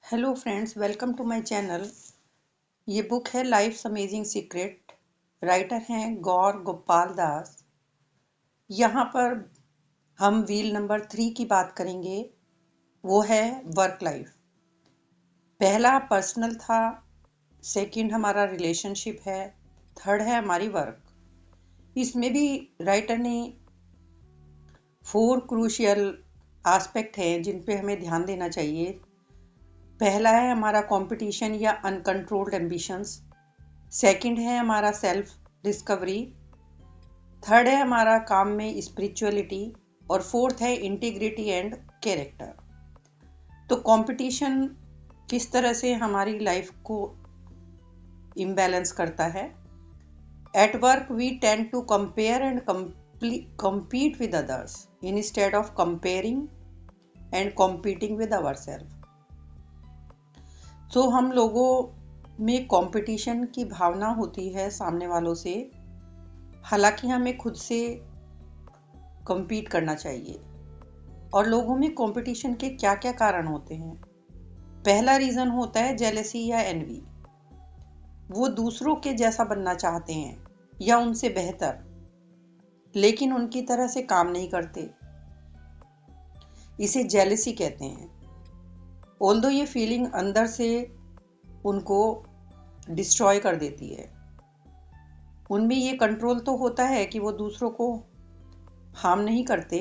Hello friends, welcome to my channel. ये book है life's amazing secret. Writer हैं गौर गोपाल दास। यहाँ पर हम व्हील नंबर 3 की बात करेंगे। वो है वर्क लाइफ। पहला पर्सनल था, सेकंड हमारा रिलेशनशिप है, थर्ड है हमारी वर्क। इसमें भी राइटर ने 4 क्रूशियल एस्पेक्ट हैं जिन पे हमें ध्यान देना चाहिए। पहला है हमारा कंपटीशन या अनकंट्रोल्ड एम्बिशंस। सेकंड है हमारा सेल्फ डिस्कवरी। थर्ड है हमारा काम में स्पिरिचुअलिटी। और फोर्थ है इंटीग्रिटी एंड कैरेक्टर। तो कंपटीशन किस तरह से हमारी लाइफ को इम्बैलेंस करता है। At work we tend to compare and compete with others instead of comparing and competing with ourselves. तो हम लोगों में कंपटीशन की भावना होती है सामने वालों से, हालांकि हमें खुद से compete करना चाहिए। और लोगों में कंपटीशन के क्या क्या कारण होते हैं। पहला रीज़न होता है जेलसी या एनवी। वो दूसरों के जैसा बनना चाहते हैं या उनसे बेहतर, लेकिन उनकी तरह से काम नहीं करते। इसे जेलसी कहते हैं। ऑल्दो ये फीलिंग अंदर से उनको डिस्ट्रॉय कर देती है। उनमें ये कंट्रोल तो होता है कि वो दूसरों को हार्म नहीं करते।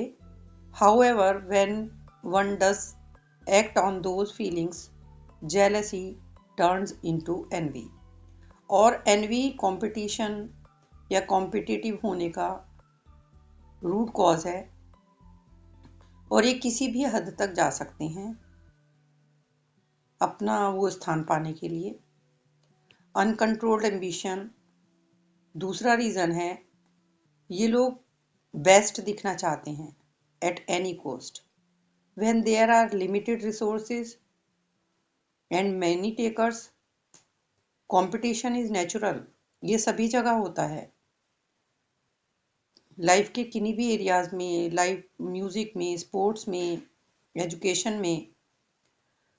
However, when one does act on those feelings, jealousy turns into envy. और envy competition या competitive होने का रूट कॉज है, और ये किसी भी हद तक जा सकते हैं अपना वो स्थान पाने के लिए। अनकंट्रोल्ड एम्बिशन दूसरा रीज़न है। ये लोग बेस्ट दिखना चाहते हैं at any cost. When there are limited resources and many takers, competition is natural. ये सभी जगह होता है, लाइफ के किन्हीं भी एरियाज में, लाइफ म्यूजिक में, स्पोर्ट्स में, एजुकेशन में।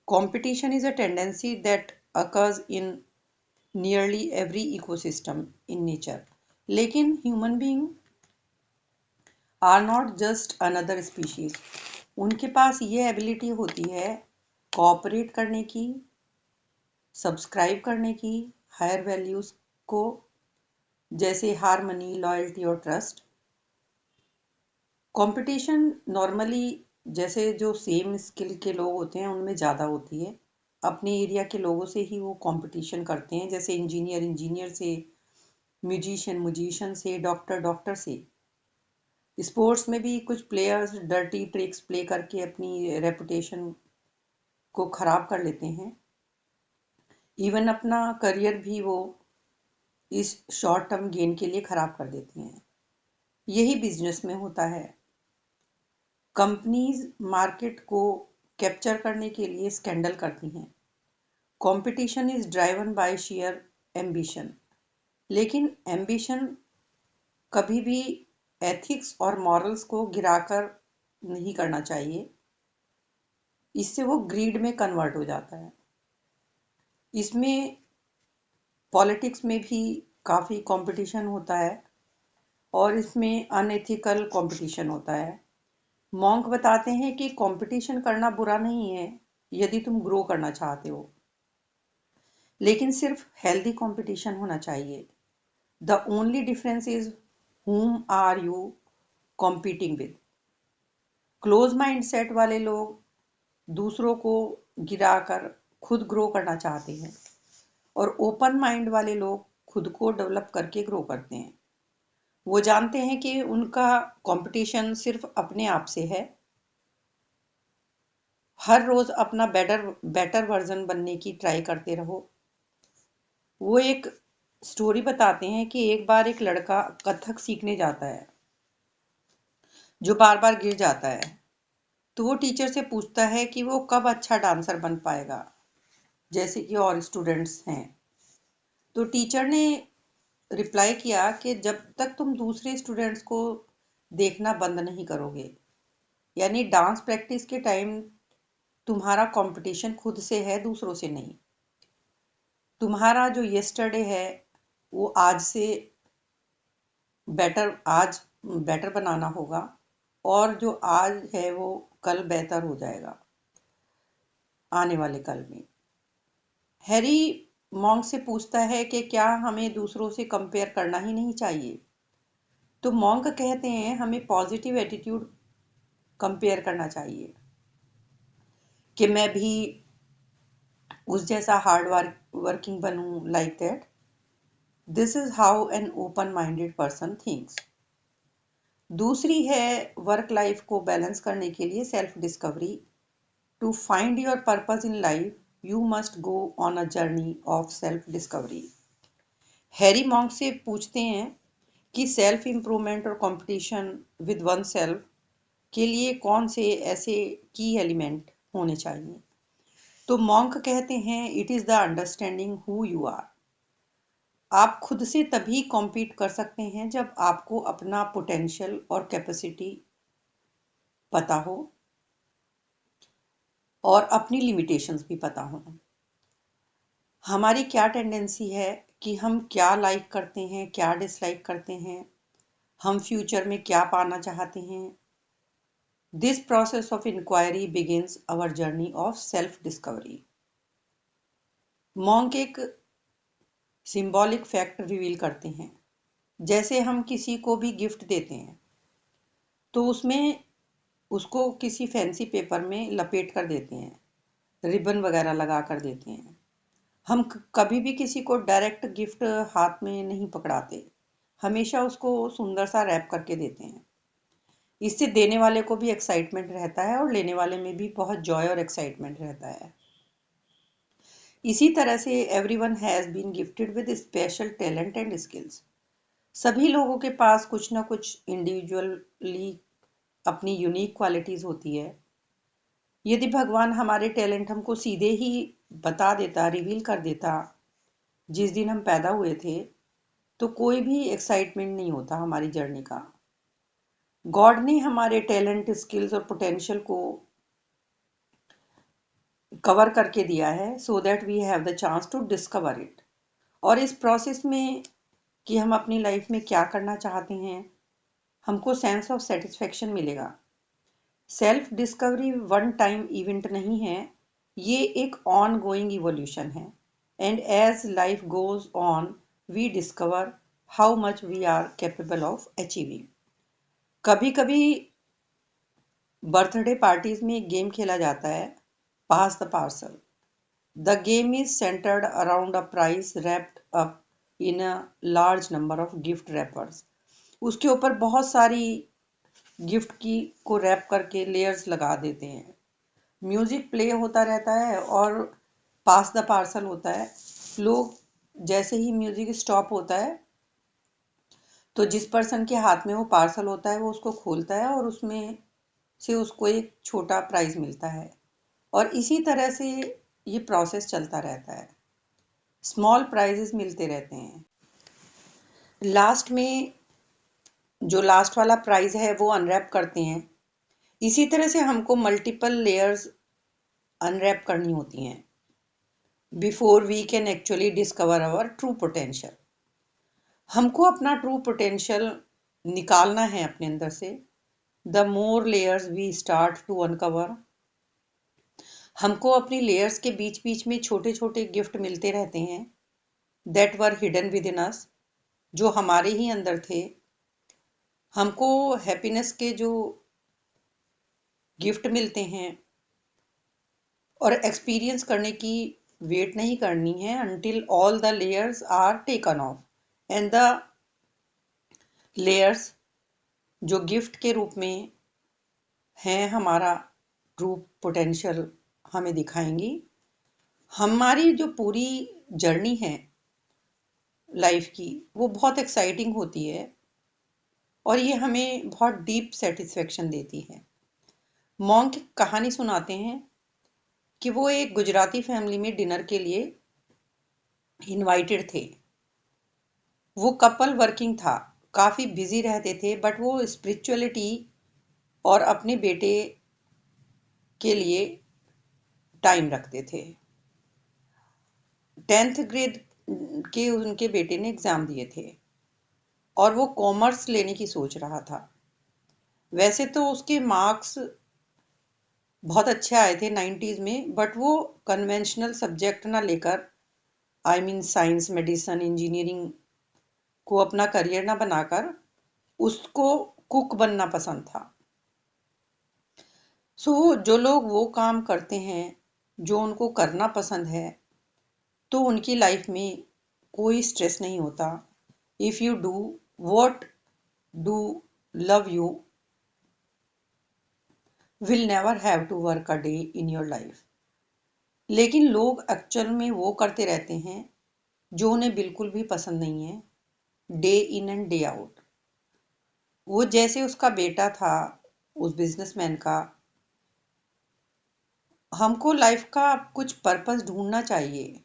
Competition is a tendency that occurs in nearly every ecosystem in nature. लेकिन human being are not just another species. उनके पास ये एबिलिटी होती है कोऑपरेट करने की, सब्सक्राइब करने की हायर वैल्यूज को, जैसे हार्मनी, लॉयल्टी और ट्रस्ट। कंपटीशन नॉर्मली जैसे जो सेम स्किल के लोग होते हैं उनमें ज़्यादा होती है। अपने एरिया के लोगों से ही वो कंपटीशन करते हैं, जैसे इंजीनियर से, म्यूजिशियन से, डॉक्टर से। स्पोर्ट्स में भी कुछ प्लेयर्स डर्टी ट्रिक्स प्ले करके अपनी रेपुटेशन को ख़राब कर लेते हैं। इवन अपना करियर भी वो इस शॉर्ट टर्म गेन के लिए ख़राब कर देते हैं। यही बिजनेस में होता है। कंपनीज मार्केट को कैप्चर करने के लिए स्कैंडल करती हैं। Competition is driven by share ambition. लेकिन एम्बिशन कभी भी एथिक्स और मॉरल्स को गिराकर नहीं करना चाहिए। इससे वो ग्रीड में कन्वर्ट हो जाता है। इसमें पॉलिटिक्स में भी काफ़ी कंपटीशन होता है और इसमें अनएथिकल कंपटीशन होता है। मॉन्क बताते हैं कि कंपटीशन करना बुरा नहीं है यदि तुम ग्रो करना चाहते हो, लेकिन सिर्फ हेल्दी कंपटीशन होना चाहिए। The only difference is whom are you competing with. Close mindset वाले लोग दूसरों को गिराकर खुद ग्रो करना चाहते हैं, और ओपन माइंड वाले लोग खुद को डेवलप करके ग्रो करते हैं। वो जानते हैं कि उनका कंपटीशन सिर्फ अपने आप से है। हर रोज अपना बेटर वर्जन बनने की ट्राई करते रहो। वो एक स्टोरी बताते हैं कि एक बार एक लड़का कथक सीखने जाता है जो बार बार गिर जाता है। तो वो टीचर से पूछता है कि वो कब अच्छा डांसर बन पाएगा, जैसे कि और स्टूडेंट्स हैं। तो टीचर ने रिप्लाई किया कि जब तक तुम दूसरे स्टूडेंट्स को देखना बंद नहीं करोगे। यानी डांस प्रैक्टिस के टाइम तुम्हारा कंपटीशन खुद से है, दूसरों से नहीं। तुम्हारा जो येस्टरडे है वो आज बेटर बनाना होगा, और जो आज है वो कल बेहतर हो जाएगा आने वाले कल में। हैरी मॉन्क से पूछता है कि क्या हमें दूसरों से कंपेयर करना ही नहीं चाहिए। तो मॉन्क कहते हैं हमें पॉजिटिव एटीट्यूड कंपेयर करना चाहिए कि मैं भी उस जैसा हार्ड वर्किंग बनूं, like that. This is how an open minded person thinks. दूसरी है वर्क लाइफ को बैलेंस करने के लिए self discovery. To find your purpose in life you must go on a journey of self discovery. Harry monk से पूछते हैं कि सेल्फ इम्प्रूवमेंट और कंपटीशन विद वन सेल्फ के लिए कौन से ऐसे की एलिमेंट होने चाहिए। तो मॉन्क कहते हैं it is the understanding who you are. आप खुद से तभी कॉम्पीट कर सकते हैं जब आपको अपना पोटेंशियल और कैपेसिटी पता हो और अपनी लिमिटेशंस भी पता हो। हमारी क्या टेंडेंसी है कि हम क्या लाइक करते हैं, क्या डिसलाइक करते हैं, हम फ्यूचर में क्या पाना चाहते हैं। This process of inquiry begins our journey of self discovery. Monk एक सिंबॉलिक फैक्ट रिवील करते हैं। जैसे हम किसी को भी गिफ्ट देते हैं तो उसमें उसको किसी फैंसी पेपर में लपेट कर देते हैं, रिबन वगैरह लगा कर देते हैं। हम कभी भी किसी को डायरेक्ट गिफ्ट हाथ में नहीं पकड़ाते, हमेशा उसको सुंदर सा रैप करके देते हैं। इससे देने वाले को भी एक्साइटमेंट रहता है और लेने वाले में भी बहुत जॉय और एक्साइटमेंट रहता है। इसी तरह से everyone has been gifted with special talent and skills. सभी लोगों के पास कुछ ना कुछ इंडिविजुअली अपनी यूनिक क्वालिटीज होती है। यदि भगवान हमारे टैलेंट हमको सीधे ही बता देता, रिवील कर देता जिस दिन हम पैदा हुए थे, तो कोई भी एक्साइटमेंट नहीं होता हमारी जर्नी का। गॉड ने हमारे टैलेंट, स्किल्स और पोटेंशियल को कवर करके दिया है so that we have the chance to discover it. और इस प्रोसेस में कि हम अपनी लाइफ में क्या करना चाहते हैं, हमको सेंस ऑफ सेटिस्फेक्शन मिलेगा। Self discovery one time event नहीं है, ये एक ऑन गोइंग इवोल्यूशन है। And as life goes on we discover how much we are capable of achieving. कभी कभी बर्थडे पार्टीज में एक गेम खेला जाता है, pass the parcel. The game is centred around a price wrapped up in a large number of gift wrappers. उसके ऊपर बहुत सारी गिफ्ट की को रैप करके लेयर्स लगा देते हैं। म्यूजिक प्ले होता रहता है और पास द पार्सल होता है। लोग जैसे ही म्यूजिक स्टॉप होता है तो जिस पर्सन के हाथ में वो पार्सल होता है वो उसको खोलता है और उसमें से उसको एक छोटा प्राइज मिलता है। और इसी तरह से ये प्रोसेस चलता रहता है, स्मॉल प्राइजेस मिलते रहते हैं। लास्ट में जो लास्ट वाला प्राइज है वो अनरैप करते हैं। इसी तरह से हमको मल्टीपल लेयर्स अनरैप करनी होती हैं before we can actually discover our true potential. हमको अपना ट्रू पोटेंशियल निकालना है अपने अंदर से। The more layers we start to uncover, हमको अपनी लेयर्स के बीच बीच में छोटे छोटे गिफ्ट मिलते रहते हैं that were hidden within us, जो हमारे ही अंदर थे। हमको हैप्पीनेस के जो गिफ्ट मिलते हैं और एक्सपीरियंस करने की वेट नहीं करनी है until all the layers are taken off, and the layers जो गिफ्ट के रूप में हैं हमारा ट्रू पोटेंशियल हमें दिखाएंगी। हमारी जो पूरी जर्नी है लाइफ की वो बहुत एक्साइटिंग होती है और ये हमें बहुत डीप सेटिस्फेक्शन देती है। मॉन्क कहानी सुनाते हैं कि वो एक गुजराती फैमिली में डिनर के लिए इनवाइटेड थे। वो कपल वर्किंग था, काफ़ी बिजी रहते थे, बट वो स्पिरिचुअलिटी और अपने बेटे के लिए टाइम रखते थे। 10th ग्रेड के उनके बेटे ने एग्जाम दिए थे और वो कॉमर्स लेने की सोच रहा था। वैसे तो उसके मार्क्स बहुत अच्छे आए थे 90s में, बट वो कन्वेंशनल सब्जेक्ट ना लेकर, I mean science, medicine, engineering को अपना करियर ना बनाकर उसको कुक बनना पसंद था। सो जो लोग वो काम करते हैं जो उनको करना पसंद है, तो उनकी लाइफ में कोई स्ट्रेस नहीं होता। If you do what do love you will never have to work a day in your life। लेकिन लोग एक्चुअल में वो करते रहते हैं जो उन्हें बिल्कुल भी पसंद नहीं है, day in and day out. वो जैसे उसका बेटा था, उस बिजनेसमैन का। हमको लाइफ का कुछ पर्पस ढूंढना चाहिए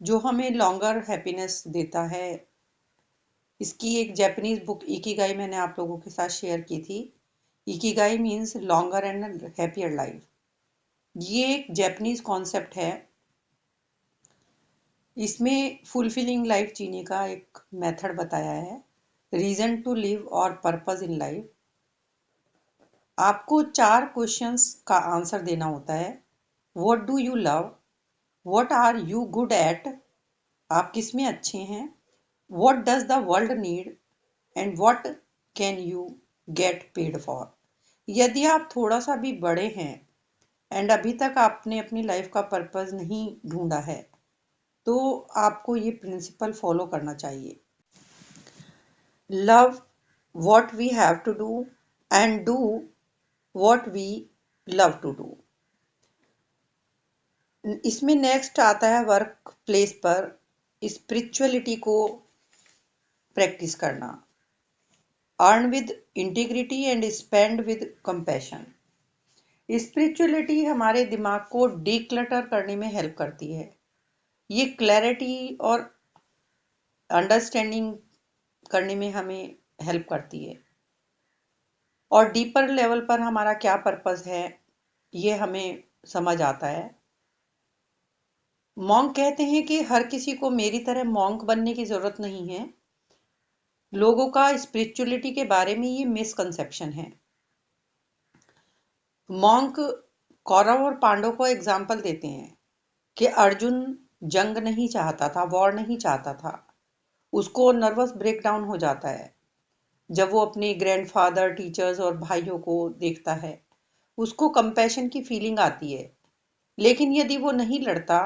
जो हमें लॉन्गर हैप्पीनेस देता है। इसकी एक जापानीज बुक इकिगाई मैंने आप लोगों के साथ शेयर की थी। Ikigai means longer and happier life. ये एक जापानीज कॉन्सेप्ट है। इसमें फुलफिलिंग लाइफ जीने का एक मेथड बताया है, रीजन टू लिव और पर्पस इन लाइफ। आपको 4 क्वेश्चंस का आंसर देना होता है। What do you love, what are you good at, आप किस में अच्छे हैं, what does the world need and what can you get paid for. यदि आप थोड़ा सा भी बड़े हैं एंड अभी तक आपने अपनी लाइफ का पर्पस नहीं ढूंढा है, तो आपको ये प्रिंसिपल फॉलो करना चाहिए। Love what we have to do and do what we love to do. इसमें नेक्स्ट आता है वर्क प्लेस पर स्पिरिचुअलिटी को प्रैक्टिस करना। Earn with integrity and spend with compassion. Spirituality हमारे दिमाग को डिक्लटर करने में हेल्प करती है। ये क्लैरिटी और अंडरस्टैंडिंग करने में हमें हेल्प करती है, और डीपर लेवल पर हमारा क्या पर्पस है ये हमें समझ आता है। मॉन्क कहते हैं कि हर किसी को मेरी तरह मॉन्क बनने की जरूरत नहीं है। लोगों का स्पिरिचुअलिटी के बारे में ये मिसकंसेप्शन है। मॉन्क कौरव और पांडव को एग्जाम्पल देते हैं कि अर्जुन जंग नहीं चाहता था, वॉर नहीं चाहता था। उसको नर्वस ब्रेकडाउन हो जाता है जब वो अपने ग्रैंडफादर, टीचर्स और भाइयों को देखता है। उसको कंपैशन की फीलिंग आती है, लेकिन यदि वो नहीं लड़ता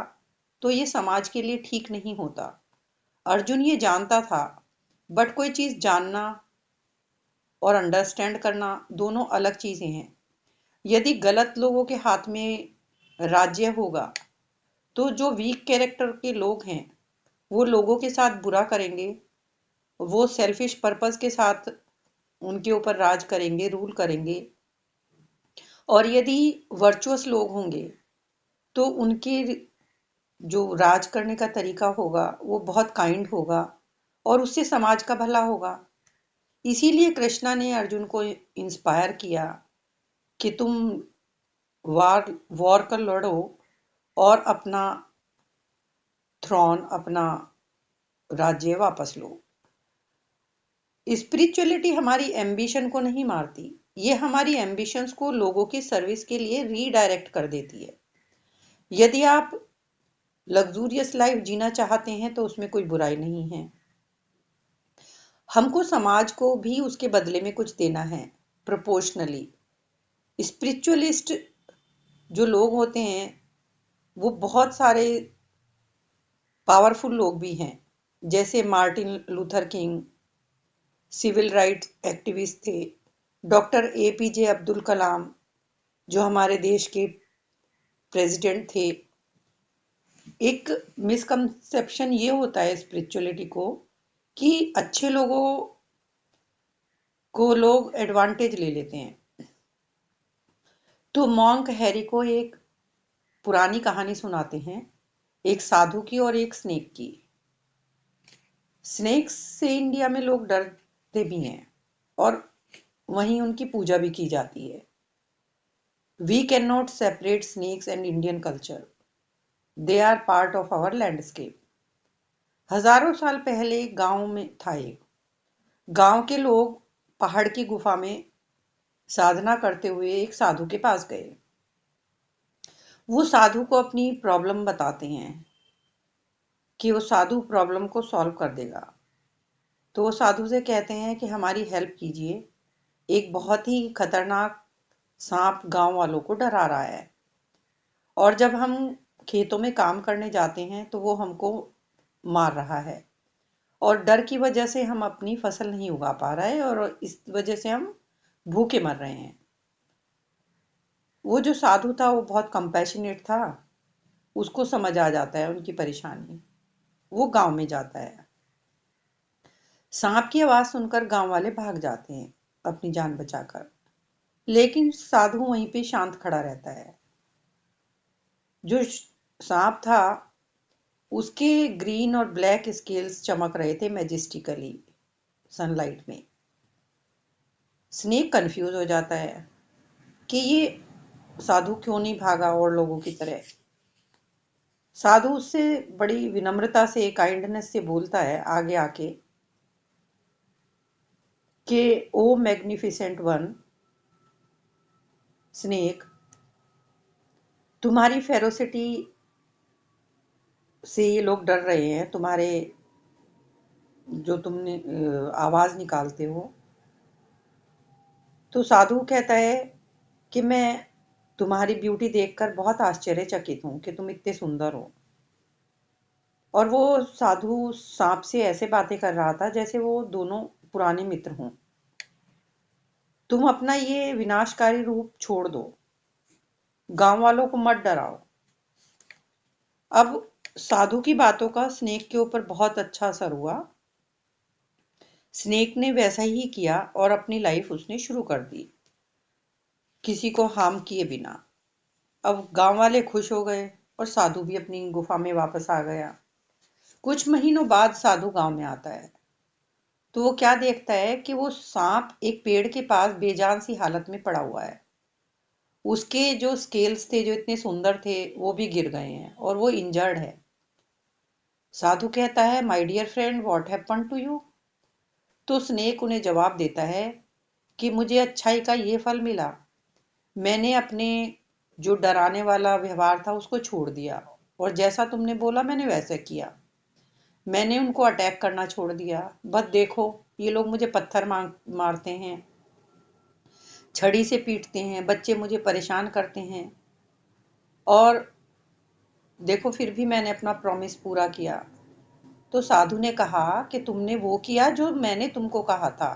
तो ये समाज के लिए ठीक नहीं होता। अर्जुन ये जानता था, बट कोई चीज जानना और अंडरस्टैंड करना दोनों अलग चीजें हैं। यदि गलत लोगों के हाथ में राज्य होगा तो जो वीक कैरेक्टर के लोग हैं वो लोगों के साथ बुरा करेंगे, वो सेल्फिश पर्पस के साथ उनके ऊपर राज करेंगे, रूल करेंगे। और यदि वर्चुअस लोग होंगे तो उनके जो राज करने का तरीका होगा वो बहुत काइंड होगा और उससे समाज का भला होगा। इसीलिए कृष्णा ने अर्जुन को इंस्पायर किया कि तुम वॉर कर लड़ो और अपना थ्रोन, अपना राज्य वापस लो। स्पिरिचुअलिटी हमारी एम्बिशन को नहीं मारती, ये हमारी एम्बिशंस को लोगों की सर्विस के लिए रीडायरेक्ट कर देती है। यदि आप लग्जूरियस लाइफ जीना चाहते हैं तो उसमें कोई बुराई नहीं है। हमको समाज को भी उसके बदले में कुछ देना है, प्रोपोर्शनली। स्पिरिचुअलिस्ट जो लोग होते हैं वो बहुत सारे पावरफुल लोग भी हैं, जैसे Martin Luther King civil rights activist थे, डॉक्टर एपीजे अब्दुल कलाम जो हमारे देश के प्रेसिडेंट थे। एक मिसकंसेप्शन ये होता है स्पिरिचुअलिटी को कि अच्छे लोगों को लोग एडवांटेज ले लेते हैं। तो मॉन्क हैरी को एक पुरानी कहानी सुनाते हैं, एक साधु की और एक स्नेक की। स्नेक्स से इंडिया में लोग डरते भी हैं और वहीं उनकी पूजा भी की जाती है। We cannot separate snakes and Indian culture. They are part of our landscape. हजारों साल पहले गांव में था एक गांव के लोग पहाड़ की गुफा में साधना करते हुए एक साधु के पास गए। वो साधु को अपनी प्रॉब्लम बताते हैं कि वो साधु प्रॉब्लम को सॉल्व कर देगा। तो वो साधु से कहते हैं कि हमारी हेल्प कीजिए, एक बहुत ही खतरनाक सांप गांव वालों को डरा रहा है और जब हम खेतों में काम करने जाते हैं तो वो हमको मार रहा है और डर की वजह से हम अपनी फसल नहीं उगा पा रहे और इस वजह से हम भूखे मर रहे हैं। वो जो साधु था वो बहुत कंपैशनेट था, उसको समझ आ जाता है उनकी परेशानी। वो गांव में जाता है। सांप की आवाज सुनकर गांव वाले भाग जाते हैं अपनी जान बचाकर, लेकिन साधु वहीं पे शांत खड़ा रहता है। जो सांप था उसके ग्रीन और ब्लैक स्केल्स चमक रहे थे मैजेस्टिकली सनलाइट में। स्नेक कंफ्यूज हो जाता है कि ये साधु क्यों नहीं भागा और लोगों की तरह। साधु उससे बड़ी विनम्रता से, काइंडनेस से बोलता है आगे आके कि ओ मैग्निफिसेंट वन, स्नेक, तुम्हारी फेरोसिटी से ये लोग डर रहे हैं, तुम्हारे जो तुमने आवाज निकालते हो। तो साधु कहता है कि मैं तुम्हारी ब्यूटी देखकर बहुत आश्चर्यचकित हूं कि तुम इतने सुंदर हो। और वो साधु सांप से ऐसे बातें कर रहा था जैसे वो दोनों पुराने मित्र हों। तुम अपना ये विनाशकारी रूप छोड़ दो, गांव वालों को मत डराओ। अब साधु की बातों का स्नेक के ऊपर बहुत अच्छा असर हुआ। स्नेक ने वैसा ही किया और अपनी लाइफ उसने शुरू कर दी, किसी को हार्म किए बिना। अब गांव वाले खुश हो गए और साधु भी अपनी गुफा में वापस आ गया। कुछ महीनों बाद साधु गांव में आता है तो वो क्या देखता है कि वो सांप एक पेड़ के पास बेजान सी हालत में पड़ा हुआ है। उसके जो स्केल्स थे जो इतने सुंदर थे वो भी गिर गए हैं और वो इंजर्ड है। साधु कहता है my dear friend, what happen to you. तो स्नेक उन्हें जवाब देता है कि मुझे अच्छाई का ये फल मिला, मैंने अपने जो डराने वाला व्यवहार था उसको छोड़ दिया और जैसा तुमने बोला मैंने वैसा किया। मैंने उनको अटैक करना छोड़ दिया। बस देखो, ये लोग मुझे पत्थर मारते हैं, छड़ी से पीटते हैं, बच्चे मुझे परेशान करते हैं और देखो फिर भी मैंने अपना प्रॉमिस पूरा किया। तो साधु ने कहा कि तुमने वो किया जो मैंने तुमको कहा था,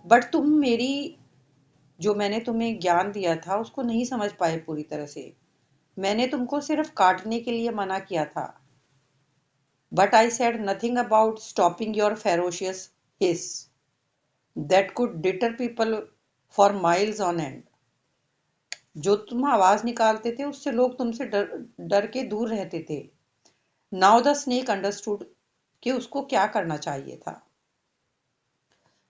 बट तुम मेरी जो मैंने तुम्हें ज्ञान दिया था उसको नहीं समझ पाए पूरी तरह से। मैंने तुमको सिर्फ काटने के लिए मना किया था, but I said nothing about stopping your ferocious his that could deter people for miles on and. जो तुम आवाज निकालते थे उससे लोग तुमसे डर डर के दूर रहते थे। नाउ द स्नेक अंडरस्टूड कि उसको क्या करना चाहिए था।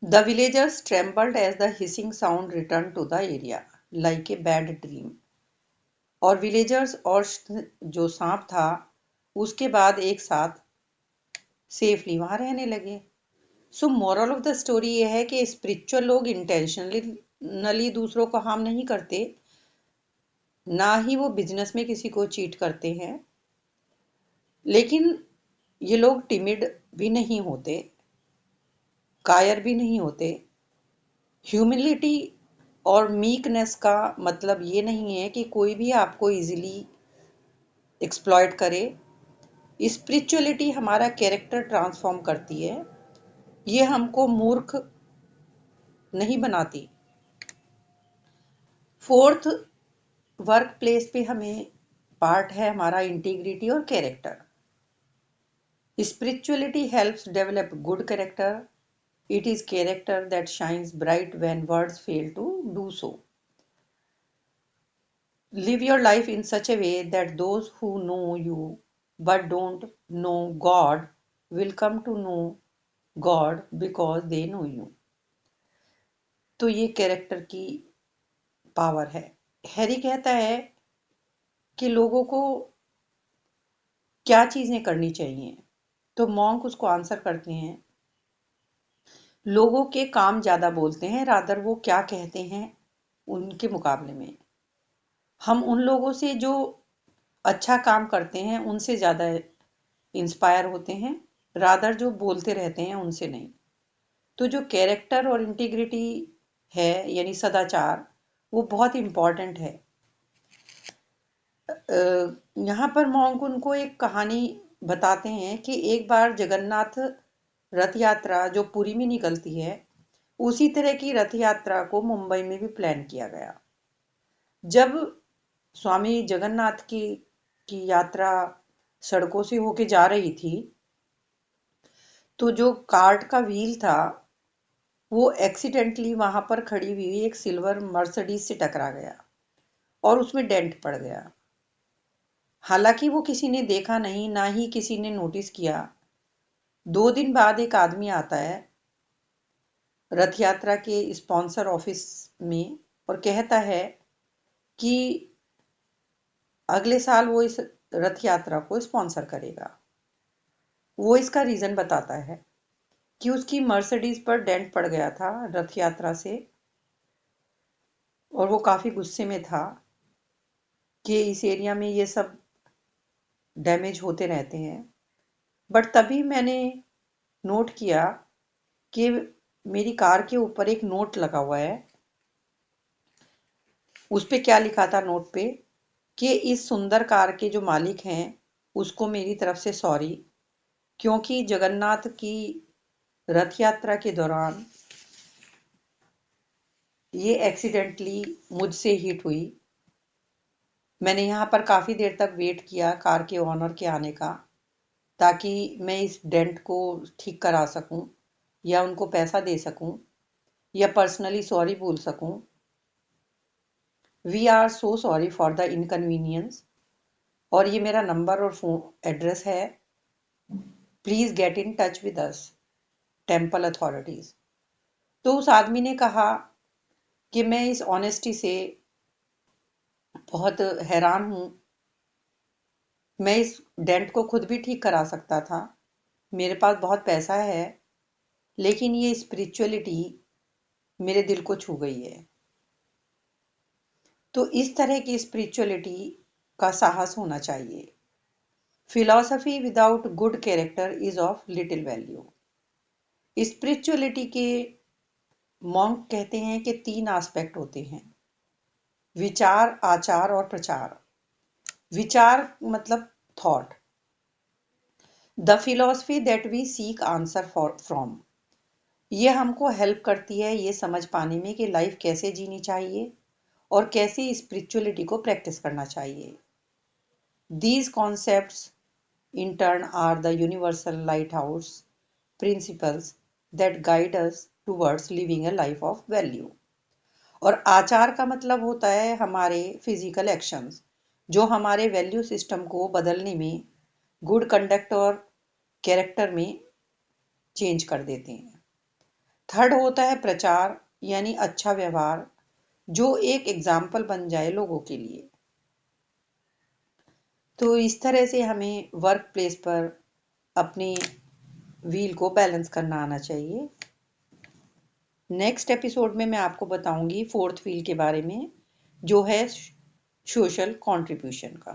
The villagers trembled as the hissing sound return to the area like a bad dream. और विलेजर्स और जो सांप था उसके बाद एक साथ सेफली वहां रहने लगे। सो मोरल ऑफ द स्टोरी ये है कि स्पिरिचुअल लोग इंटेंशनली दूसरों को हार्म नहीं करते, ना ही वो बिजनेस में किसी को चीट करते हैं, लेकिन ये लोग टिमिड भी नहीं होते, कायर भी नहीं होते। ह्यूमिलिटी और मीकनेस का मतलब ये नहीं है कि कोई भी आपको इजीली एक्सप्लॉइट करे। स्पिरिचुअलिटी हमारा कैरेक्टर ट्रांसफॉर्म करती है, ये हमको मूर्ख नहीं बनाती। फोर्थ, वर्क प्लेस पे हमें पार्ट है हमारा इंटीग्रिटी और character. Spirituality helps develop good character. It is character that shines bright when words fail to do so. Live your life in such a way that those who know you but don't know God will come to know God because they know you. तो ये character की power है। Harry कहता है कि लोगों को क्या चीजें करनी चाहिए, तो मॉन्क उसको आंसर करते हैं, लोगों के काम ज्यादा बोलते हैं, रादर वो क्या कहते हैं उनके मुकाबले में। हम उन लोगों से जो अच्छा काम करते हैं उनसे ज्यादा इंस्पायर होते हैं, रादर जो बोलते रहते हैं उनसे नहीं। तो जो कैरेक्टर और इंटीग्रिटी है, यानी सदाचार, वो बहुत इम्पॉर्टेंट है। यहाँ पर मॉन्क उनको एक कहानी बताते हैं कि एक बार जगन्नाथ रथ यात्रा जो पुरी में निकलती है, उसी तरह की रथ यात्रा को मुंबई में भी प्लान किया गया। जब स्वामी जगन्नाथ की यात्रा सड़कों से होके जा रही थी, तो जो कार्ट का व्हील था वो एक्सीडेंटली वहां पर खड़ी हुई एक सिल्वर मर्सिडीज से टकरा गया और उसमें डेंट पड़ गया। हालांकि वो किसी ने देखा नहीं, ना ही किसी ने नोटिस किया। 2 दिन बाद एक आदमी आता है रथ यात्रा के स्पॉन्सर ऑफिस में और कहता है कि अगले साल वो इस रथ यात्रा को स्पॉन्सर करेगा। वो इसका रीजन बताता है कि उसकी मर्सिडीज पर डेंट पड़ गया था रथ यात्रा से, और वो काफी गुस्से में था कि इस एरिया में ये सब डैमेज होते रहते हैं। बट तभी मैंने नोट किया कि मेरी कार के ऊपर एक नोट लगा हुआ है। उस पे क्या लिखा था नोट पे कि इस सुंदर कार के जो मालिक हैं उसको मेरी तरफ से सॉरी, क्योंकि जगन्नाथ की रथ यात्रा के दौरान ये एक्सीडेंटली मुझसे हिट हुई। मैंने यहाँ पर काफ़ी देर तक वेट किया कार के ओनर के आने का, ताकि मैं इस डेंट को ठीक करा सकूं या उनको पैसा दे सकूं या पर्सनली सॉरी बोल सकूं। We are so sorry for the inconvenience, और ये मेरा नंबर और फोन एड्रेस है, please get in touch with us temple authorities. तो उस आदमी ने कहा कि मैं इस ऑनेस्टी से बहुत हैरान हूं, मैं इस डेंट को खुद भी ठीक करा सकता था, मेरे पास बहुत पैसा है, लेकिन ये स्पिरिचुअलिटी मेरे दिल को छू गई है। तो इस तरह की स्पिरिचुअलिटी का साहस होना चाहिए। Philosophy without good character is of little value. Spirituality के मॉन्क कहते हैं कि 3 एस्पेक्ट होते हैं: विचार, आचार और प्रचार। विचार मतलब thought, the philosophy that we seek answer from. ये हमको हेल्प करती है ये समझ पाने में कि लाइफ कैसे जीनी चाहिए और कैसे स्पिरिचुअलिटी को प्रैक्टिस करना चाहिए। These concepts in turn are the universal lighthouse principles that guide us towards living a life of value। और आचार का मतलब होता है हमारे फिजिकल एक्शंस, जो हमारे वैल्यू सिस्टम को बदलने में, गुड कंडक्ट और कैरेक्टर में चेंज कर देते हैं। थर्ड होता है प्रचार, यानी अच्छा व्यवहार, जो एक एग्जाम्पल बन जाए लोगों के लिए। तो इस तरह से हमें वर्क प्लेस पर अपनी व्हील को बैलेंस करना आना चाहिए। नेक्स्ट एपिसोड में मैं आपको बताऊंगी 4th व्हील के बारे में, जो है सोशल कंट्रीब्यूशन का।